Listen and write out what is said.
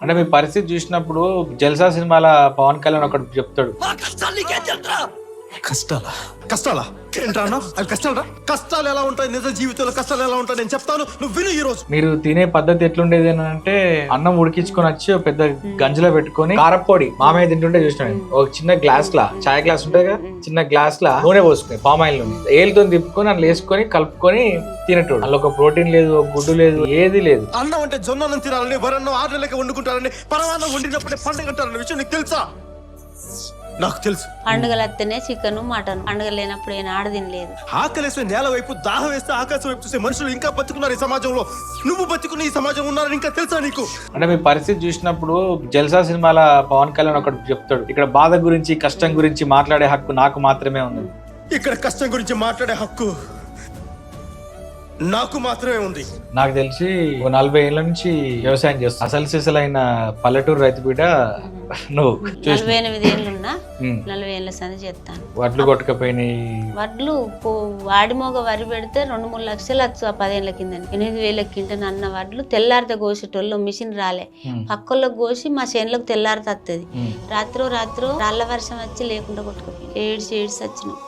అంటే మీ పరిస్థితి చూసినప్పుడు జల్సా సినిమాల పవన్ కళ్యాణ్ ఒకటి చెప్తాడు, కష్టాలా కష్టాలా ఏంట్రా అవి కష్టాలరా? కష్టాలు ఎలా ఉంటాయి నిజ జీవితంలో, కష్టాలు ఎలా ఉంటాయి నేను చెప్తాను, నువ్వు విను ఈ రోజు. మీరు తినే పద్ధతి ఎట్లుండేది అని అంటే అన్నం ఉడికించుకొని వచ్చి ఒక పెద్ద గంజలో పెట్టుకొని కారపొడి మామయ్య తింటుంటే చూసినాను. ఒక చిన్న గ్లాస్ లా చాయ్ గ్లాస్ ఉంటుంది కదా, చిన్న గ్లాస్ లా నూనె పోసుకుని పామాయిల్ నూనె ఏలుతో తిప్పుకొని అందులో వేసుకొని కలుపుకొని తినట్టు. అందులో ఒక ప్రోటీన్ లేదు, ఒక గుడ్డు లేదు, ఏది లేదు. అన్నం అంటే జొన్ననం తినాలని, వరన్నం 6 నెలలకి వండుకుంటారని, పరమాన్నం వండినప్పుడే పండుగ అంటారన్న విషయం నీకు తెలుసా? నాకు తెలుసు. పండుగలు వస్తేనే చికెన్ మటన్, పండుగ లేనప్పుడు ఏం ఆడ తినలేదు. ఆకలేస్తే నేల వైపు, దాహం వేస్తే ఆకాశం వైపు చూసే మనుషులు ఇంకా బతుకున్నారు ఈ సమాజంలో. నువ్వు బతుకున్న ఈ సమాజం ఉన్నారని ఇంకా తెలుసా నీకు? అంటే మీ పరిస్థితి చూసినప్పుడు జల్సా సినిమాల పవన్ కళ్యాణ్ ఒకటి చెప్తాడు, ఇక్కడ బాధ గురించి కష్టం గురించి మాట్లాడే హక్కు నాకు మాత్రమే ఉంది. ఇక్కడ కష్టం గురించి మాట్లాడే హక్కు నాకు మాత్రమే ఉంది. నాకు తెలిసి 40 ఏళ్ళ నుంచి వ్యవసాయం చేస్తా. అసలు సిసలైన పల్లెటూరు రైతు బిడ్డ నువ్వు. 48 ఏళ్ళున్నా 40 ఏళ్ళ సంది చేస్తాను. వడ్లు కొట్టకపోయినాయి, వడ్లు వాడిమోగ వరి పెడితే 2-3 లక్షలు వచ్చు. ఆ 10 ఏళ్ళ కింద 8,000 కింటన అన్న వడ్లు తెల్లారితే కోసేటోళ్ళు, మిషన్ రాలే. పక్కలకు కోసి మా చేనులకు తెల్లారితే వస్తుంది. రాత్రో రాత్రో రాళ్ళ వర్షం వచ్చి లేకుండా కొట్టుకుపోయి ఏడ్చి వచ్చినాం.